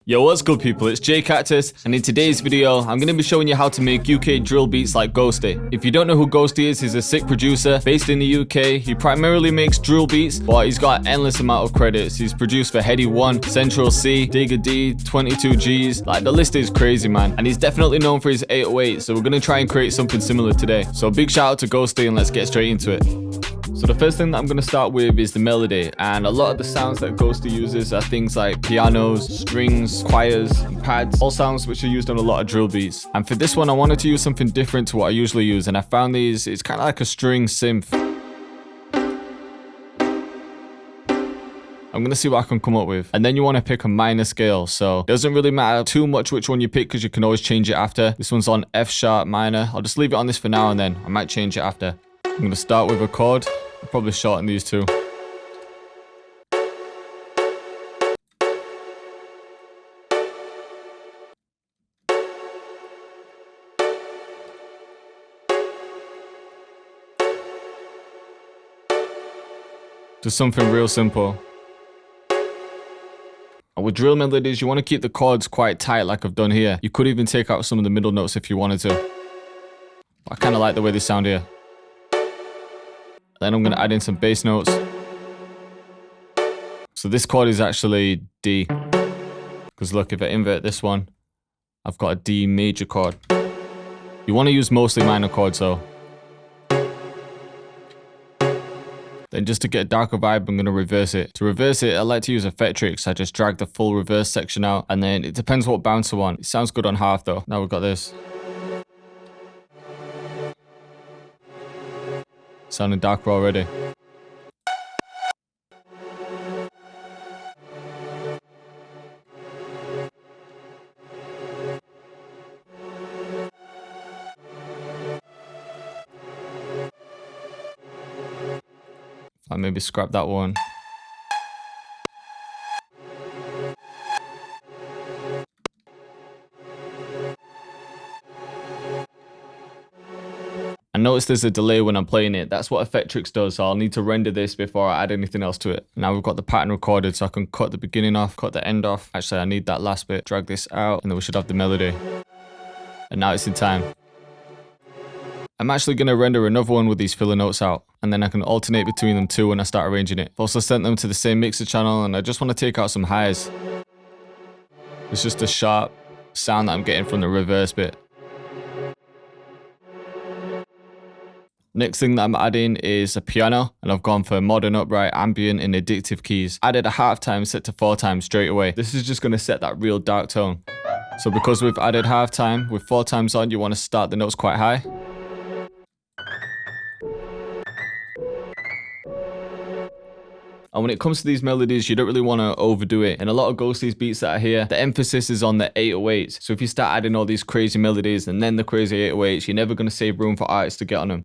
Yo, what's good people, it's Cactus, and in today's video, I'm going to be showing you how to make UK drill beats like Ghosty. If you don't know who Ghosty is, he's a sick producer based in the UK. He primarily makes drill beats, but he's got an endless amount of credits. He's produced for Headie 1, Central C, Digger D, 22Gs, like the list is crazy, man. And he's definitely known for his 808, so we're going to try and create something similar today. So big shout out to Ghosty and let's get straight into it. So the first thing that I'm going to start with is the melody, and a lot of the sounds that Ghosty uses are things like pianos, strings, choirs, and pads, all sounds which are used on a lot of drill beats. And for this one I wanted to use something different to what I usually use, and I found these, it's kind of like a string synth. I'm going to see what I can come up with. And then you want to pick a minor scale, so it doesn't really matter too much which one you pick because you can always change it after. This one's on F sharp minor. I'll just leave it on this for now and then I might change it after. I'm going to start with a chord. I'll probably shorten these two. Just something real simple. And with drill melodies, you want to keep the chords quite tight like I've done here. You could even take out some of the middle notes if you wanted to. But I kind of like the way they sound here. Then I'm going to add in some bass notes. So this chord is actually D. Because look, if I invert this one, I've got a D major chord. You want to use mostly minor chords though. Then just to get a darker vibe, I'm going to reverse it. To reverse it, I like to use Effectrix. I just drag the full reverse section out, and then it depends what bounce I want. It sounds good on half though. Now we've got this. Sounding darker already. I maybe scrap that one. I notice there's a delay when I'm playing it. That's what Effectrix does, so I'll need to render this before I add anything else to it. Now we've got the pattern recorded, so I can cut the beginning off, cut the end off. Actually, I need that last bit. Drag this out, and then we should have the melody. And now it's in time. I'm actually going to render another one with these filler notes out, and then I can alternate between them too when I start arranging it. I've also sent them to the same mixer channel, and I just want to take out some highs. It's just a sharp sound that I'm getting from the reverse bit. Next thing that I'm adding is a piano, and I've gone for modern, upright, ambient, and addictive keys. Added a half time set to 4 times straight away. This is just going to set that real dark tone. So because we've added half time, with 4 times on, you want to start the notes quite high. And when it comes to these melodies, you don't really want to overdo it. In a lot of Ghosty's beats that are here, the emphasis is on the 808s. So if you start adding all these crazy melodies and then the crazy 808s, you're never going to save room for artists to get on them.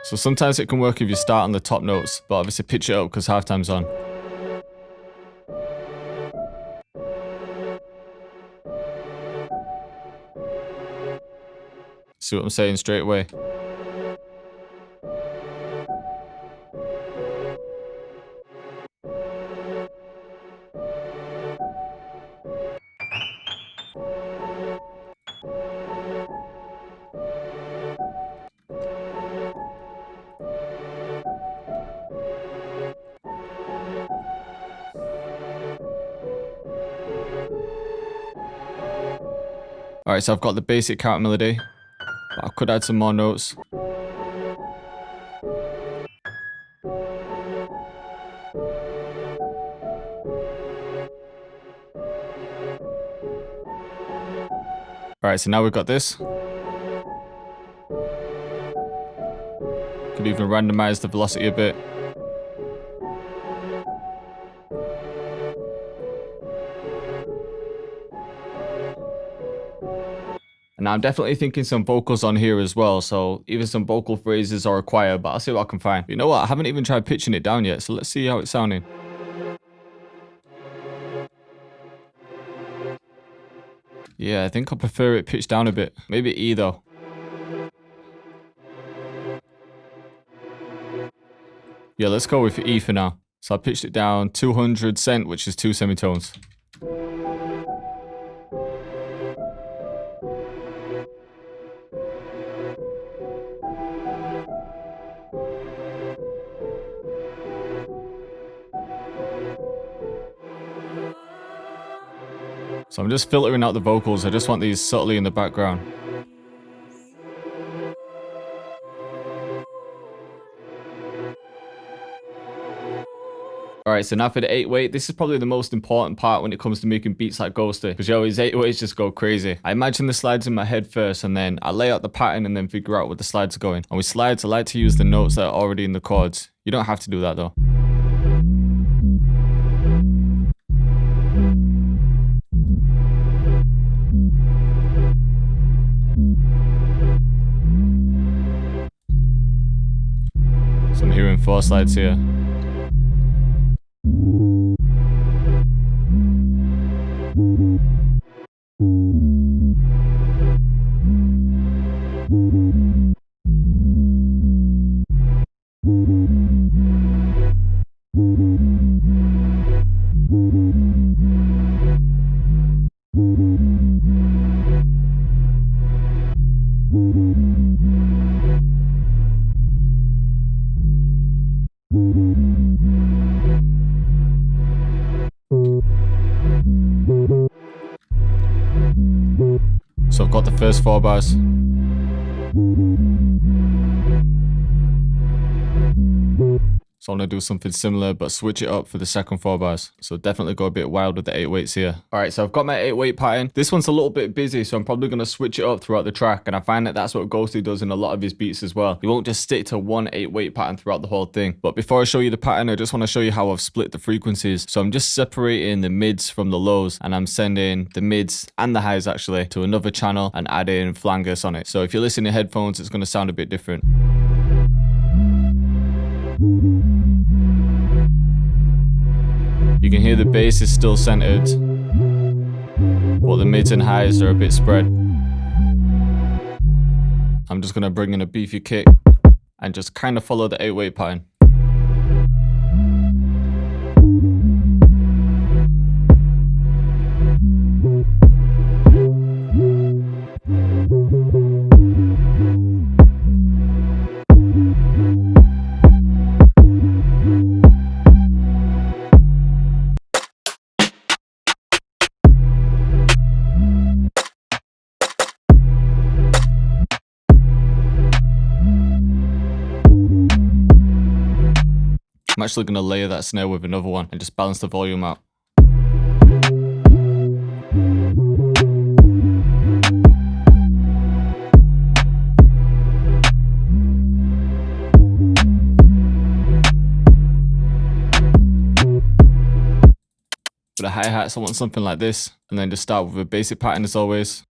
So sometimes it can work if you start on the top notes, but obviously pitch it up because halftime's on. See what I'm saying straight away? Alright, so I've got the basic count melody, but I could add some more notes. Alright, so now we've got this. Could even randomize the velocity a bit. And I'm definitely thinking some vocals on here as well, so either some vocal phrases or a choir, but I'll see what I can find. But you know what, I haven't even tried pitching it down yet, so let's see how it's sounding. Yeah, I think I prefer it pitched down a bit. Maybe E though. Yeah, let's go with E for now. So I pitched it down 200 cent, which is 2 semitones. So I'm just filtering out the vocals. I just want these subtly in the background. Alright, so now for the 8-weight, this is probably the most important part when it comes to making beats like Ghosty. Because yo, his 8-weights just go crazy. I imagine the slides in my head first, and then I lay out the pattern and then figure out where the slides are going. And with slides, I like to use the notes that are already in the chords. You don't have to do that though. So I'm hearing 4 slides here. So I've got the first 4 bars. So I'm going to do something similar, but switch it up for the second 4 bars. So definitely go a bit wild with the 8-weights here. Alright, so I've got my 8-weight pattern. This one's a little bit busy, so I'm probably going to switch it up throughout the track. And I find that that's what Ghosty does in a lot of his beats as well. He won't just stick to one 8-weight pattern throughout the whole thing. But before I show you the pattern, I just want to show you how I've split the frequencies. So I'm just separating the mids from the lows, and I'm sending the mids and the highs actually to another channel and adding flangers on it. So if you're listening to headphones, it's going to sound a bit different. You can hear the bass is still centered, but the mids and highs are a bit spread. I'm just going to bring in a beefy kick and just kind of follow the 8-weight pattern. I'm actually going to layer that snare with another one and just balance the volume out. For the hi-hats, I want something like this, and then just start with a basic pattern as always.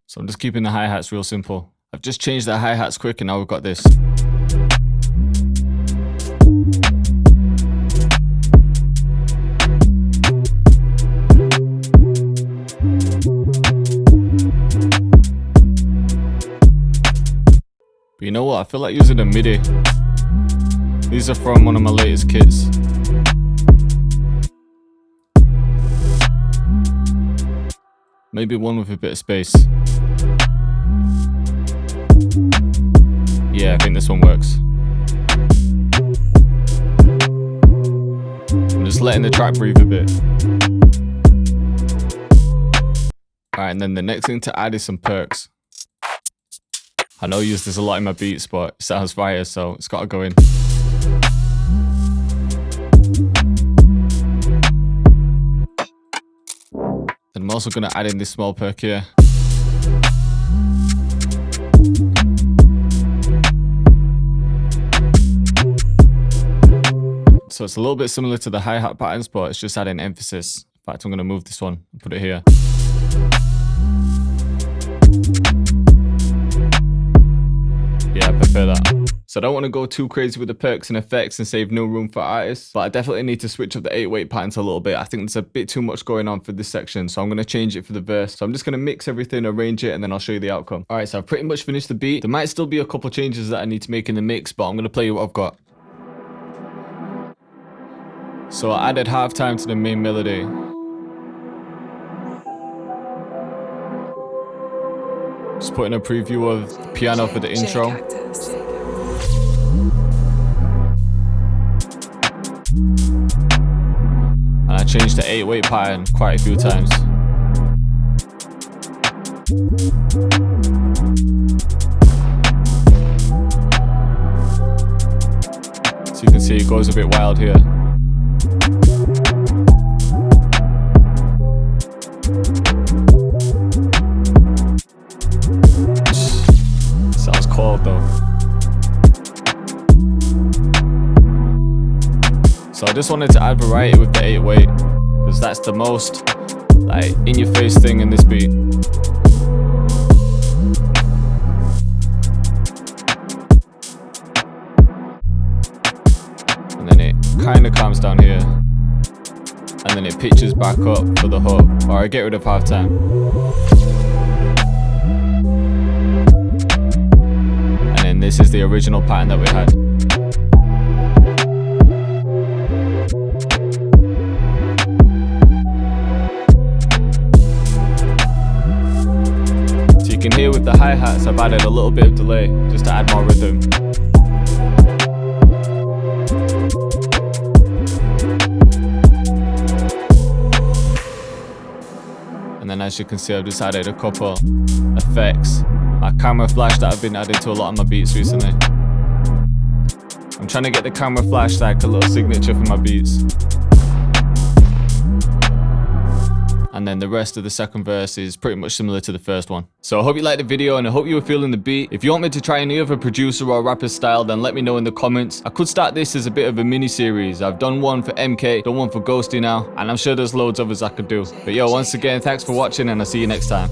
So I'm just keeping the hi-hats real simple. I've just changed the hi-hats quick and now we've got this. But you know what? I feel like using a midi. These are from one of my latest kits. Maybe one with a bit of space. Yeah, I think this one works. I'm just letting the track breathe a bit. Alright, and then the next thing to add is some perks. I know I use this a lot in my beats, but it sounds fire, so it's got to go in. Then I'm also going to add in this small perk here. So it's a little bit similar to the hi-hat patterns, but it's just adding emphasis. In fact, I'm going to move this one and put it here. Yeah, I prefer that. So I don't want to go too crazy with the perks and effects and save no room for artists, but I definitely need to switch up the 8-weight patterns a little bit. I think there's a bit too much going on for this section, so I'm going to change it for the verse. So I'm just going to mix everything, arrange it, and then I'll show you the outcome. Alright, so I've pretty much finished the beat. There might still be a couple changes that I need to make in the mix, but I'm going to play you what I've got. So I added halftime to the main melody. Just putting a preview of the piano for the intro. And I changed the 8/8 pattern quite a few times. So you can see it goes a bit wild here. Sounds cold though. So I just wanted to add variety with the 8/8 because that's the most like in your face thing in this beat. And then it kind of calms down here. And then it pitches back up for the hook. Or I get rid of halftime. And then this is the original pattern that we had. So you can hear with the hi-hats I've added a little bit of delay just to add more rhythm. And then as you can see, I've just added a couple effects. My camera flash that I've been adding to a lot of my beats recently. I'm trying to get the camera flash like a little signature for my beats. And then the rest of the second verse is pretty much similar to the first one. So I hope you liked the video and I hope you were feeling the beat. If you want me to try any other producer or rapper style, then let me know in the comments. I could start this as a bit of a mini series. I've done one for MK, done one for Ghosty now, and I'm sure there's loads others I could do. But yo, once again, thanks for watching and I'll see you next time.